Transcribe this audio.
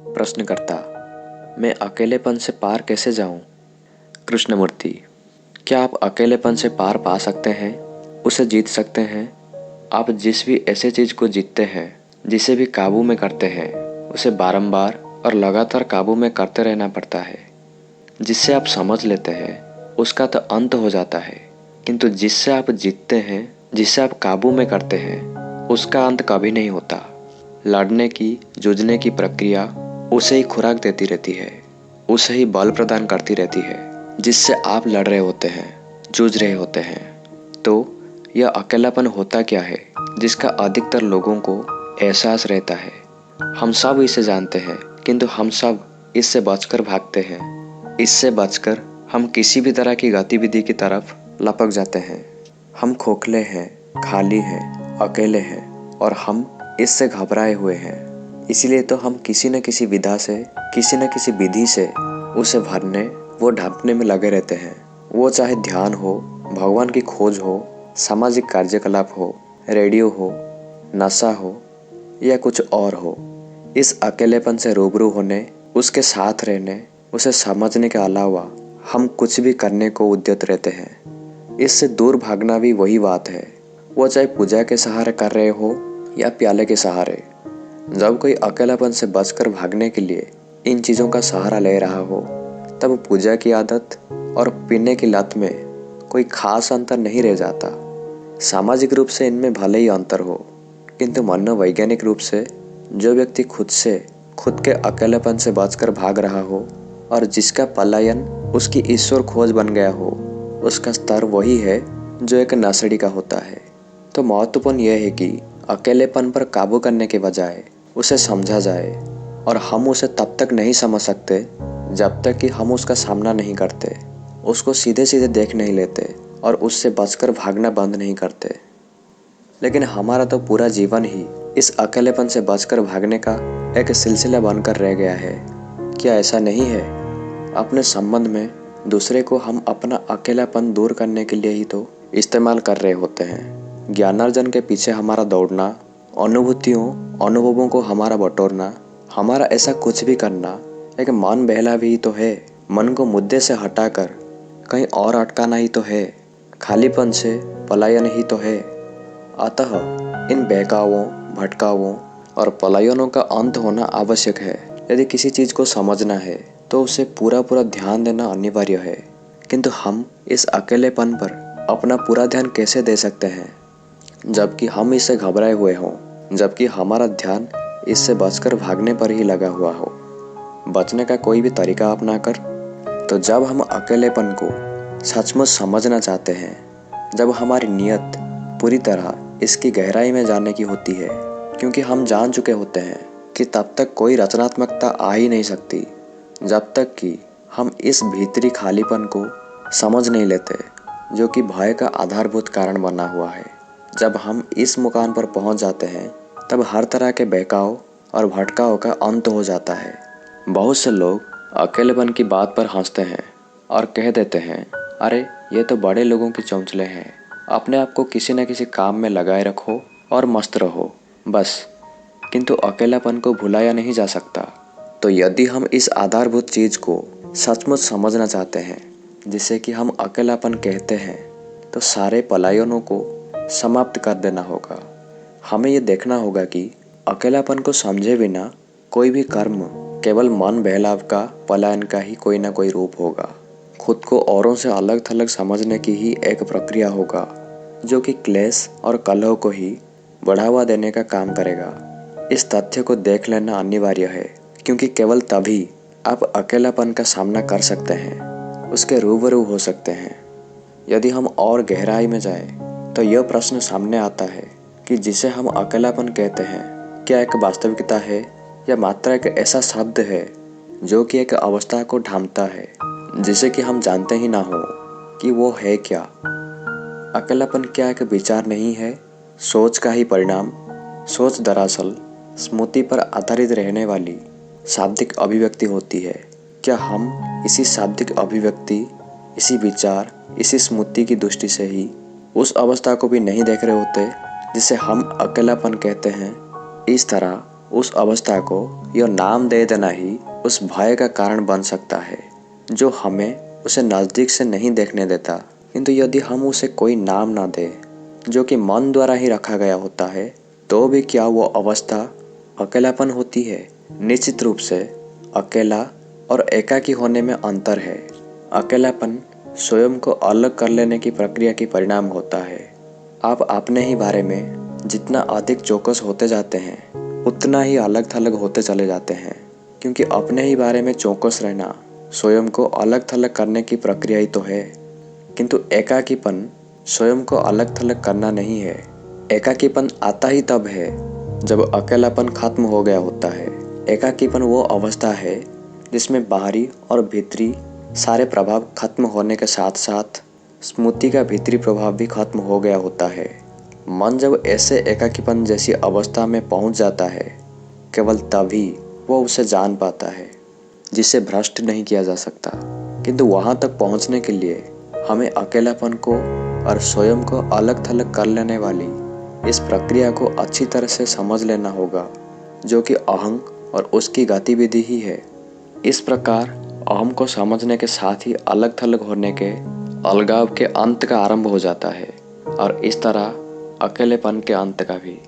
प्रश्नकर्ता: मैं अकेलेपन से पार कैसे जाऊं? कृष्णमूर्ति: क्या आप अकेलेपन से पार पा सकते हैं, उसे जीत सकते हैं? आप जिस भी ऐसे चीज को जीतते हैं, जिसे भी काबू में करते हैं, उसे बारंबार और लगातार काबू में करते रहना पड़ता है। जिससे आप समझ लेते हैं, उसका तो अंत हो जाता है, किंतु जिससे आप जीतते हैं, जिसे आप काबू में करते हैं, उसका अंत कभी नहीं होता। लड़ने की, जूझने की प्रक्रिया उसे ही खुराक देती रहती है, उसे ही बल प्रदान करती रहती है, जिससे आप लड़ रहे होते हैं, जूझ रहे होते हैं। तो यह अकेलापन होता क्या है, जिसका अधिकतर लोगों को एहसास रहता है? हम सब इसे जानते हैं, किंतु हम सब इससे बचकर भागते हैं। इससे बचकर हम किसी भी तरह की गतिविधि की तरफ लपक जाते हैं। हम खोखले हैं, खाली हैं, अकेले हैं और हम इससे घबराए हुए हैं। इसीलिए तो हम किसी न किसी विधा से, किसी न किसी विधि से उसे भरने वो ढांपने में लगे रहते हैं। वो चाहे ध्यान हो, भगवान की खोज हो, सामाजिक कार्यकलाप हो, रेडियो हो, नशा हो या कुछ और हो। इस अकेलेपन से रूबरू होने, उसके साथ रहने, उसे समझने के अलावा हम कुछ भी करने को उद्यत रहते हैं। इससे दूर भागना भी वही बात है। वो चाहे पूजा के सहारे कर रहे हो या प्याले के सहारे। जब कोई अकेलापन से बचकर भागने के लिए इन चीज़ों का सहारा ले रहा हो, तब पूजा की आदत और पीने की लत में कोई खास अंतर नहीं रह जाता। सामाजिक रूप से इनमें भले ही अंतर हो, किंतु मनोवैज्ञानिक रूप से जो व्यक्ति खुद के अकेलेपन से बचकर भाग रहा हो और जिसका पलायन उसकी ईश्वर खोज बन गया हो, उसका स्तर वही है जो एक नशेड़ी का होता है। तो महत्वपूर्ण यह है कि अकेलेपन पर काबू करने के बजाय उसे समझा जाए, और हम उसे तब तक नहीं समझ सकते जब तक कि हम उसका सामना नहीं करते, उसको सीधे सीधे देख नहीं लेते और उससे बचकर भागना बंद नहीं करते। लेकिन हमारा तो पूरा जीवन ही इस अकेलेपन से बचकर भागने का एक सिलसिला बनकर रह गया है। क्या ऐसा नहीं है? अपने संबंध में दूसरे को हम अपना अकेलापन दूर करने के लिए ही तो इस्तेमाल कर रहे होते हैं। ज्ञानार्जन के पीछे हमारा दौड़ना, अनुभवों को हमारा बटोरना, हमारा ऐसा कुछ भी करना एक मन बहला भी तो है। मन को मुद्दे से हटाकर कहीं और अटकाना ही तो है। खालीपन से पलायन ही तो है। अतः इन बहकावों, भटकावों और पलायनों का अंत होना आवश्यक है। यदि किसी चीज को समझना है तो उसे पूरा ध्यान देना अनिवार्य है। किंतु हम इस अकेलेपन पर अपना पूरा ध्यान कैसे दे सकते हैं, जबकि हम इससे घबराए हुए हों, जबकि हमारा ध्यान इससे बचकर भागने पर ही लगा हुआ हो, बचने का कोई भी तरीका अपनाकर? तो जब हम अकेलेपन को सचमुच समझना चाहते हैं, जब हमारी नियत पूरी तरह इसकी गहराई में जाने की होती है, क्योंकि हम जान चुके होते हैं कि तब तक कोई रचनात्मकता आ ही नहीं सकती जब तक कि हम इस भीतरी खालीपन को समझ नहीं लेते, जो कि भय का आधारभूत कारण बना हुआ है। जब हम इस मुकाम पर पहुंच जाते हैं, तब हर तरह के बहकाव और भटकाव का अंत हो जाता है। बहुत से लोग अकेलेपन की बात पर हंसते हैं और कह देते हैं, अरे ये तो बड़े लोगों की चौंचले हैं, अपने आप को किसी न किसी काम में लगाए रखो और मस्त रहो बस। किंतु अकेलापन को भुलाया नहीं जा सकता। तो यदि हम इस आधारभूत चीज को सचमुच समझना चाहते हैं, जिसे कि हम अकेलापन कहते हैं, तो सारे पलायनों को समाप्त कर देना होगा। हमें ये देखना होगा कि अकेलापन को समझे बिना कोई भी कर्म केवल मन बहलाव का, पलायन का ही कोई ना कोई रूप होगा। खुद को औरों से अलग थलग समझने की ही एक प्रक्रिया होगा, जो कि क्लेश और कलह को ही बढ़ावा देने का काम करेगा। इस तथ्य को देख लेना अनिवार्य है, क्योंकि केवल तभी आप अकेलापन का सामना कर सकते हैं, उसके रूबरू हो सकते हैं। यदि हम और गहराई में जाएं, तो यह प्रश्न सामने आता है कि जिसे हम अकेलापन कहते हैं, क्या एक वास्तविकता है या मात्र एक ऐसा शब्द है जो कि एक अवस्था को ढांपता है, जिसे कि हम जानते ही ना हो कि वो है क्या? अकेलापन क्या एक विचार नहीं है, सोच का ही परिणाम? सोच दरअसल स्मृति पर आधारित रहने वाली शाब्दिक अभिव्यक्ति होती है। क्या हम इसी शाब्दिक अभिव्यक्ति, इसी विचार, इसी स्मृति की दृष्टि से ही उस अवस्था को भी नहीं देख रहे होते जिसे हम अकेलापन कहते हैं? इस तरह उस अवस्था को यह नाम दे देना ही उस भय का कारण बन सकता है जो हमें उसे नज़दीक से नहीं देखने देता। किंतु यदि हम उसे कोई नाम ना दे जो कि मन द्वारा ही रखा गया होता है, तो भी क्या वो अवस्था अकेलापन होती है? निश्चित रूप से अकेला और एकाकी होने में अंतर है। अकेलापन स्वयं को अलग कर लेने की प्रक्रिया की परिणाम होता है। आप अपने ही बारे में जितना अधिक चौकस होते जाते हैं, उतना ही अलग थलग होते चले जाते हैं, क्योंकि अपने ही बारे में चौकस रहना स्वयं को अलग थलग करने की प्रक्रिया ही तो है। किंतु एकाकीपन स्वयं को अलग थलग करना नहीं है। एकाकीपन आता ही तब है जब अकेलापन खत्म हो गया होता है। एकाकीपन वो अवस्था है जिसमें बाहरी और भीतरी सारे प्रभाव खत्म होने के साथ साथ स्मृति का भीतरी प्रभाव भी खत्म हो गया होता है। मन जब ऐसे एकाकीपन जैसी अवस्था में पहुंच जाता है, केवल तभी वो उसे जान पाता है जिसे भ्रष्ट नहीं किया जा सकता। किंतु वहां तक पहुंचने के लिए हमें अकेलापन को और स्वयं को अलग थलग कर लेने वाली इस प्रक्रिया को अच्छी तरह से समझ लेना होगा, जो कि अहं और उसकी गतिविधि ही है। इस प्रकार अहम को समझने के साथ ही अलग थलग होने के अलगाव के अंत का आरंभ हो जाता है और इस तरह अकेलेपन के अंत का भी।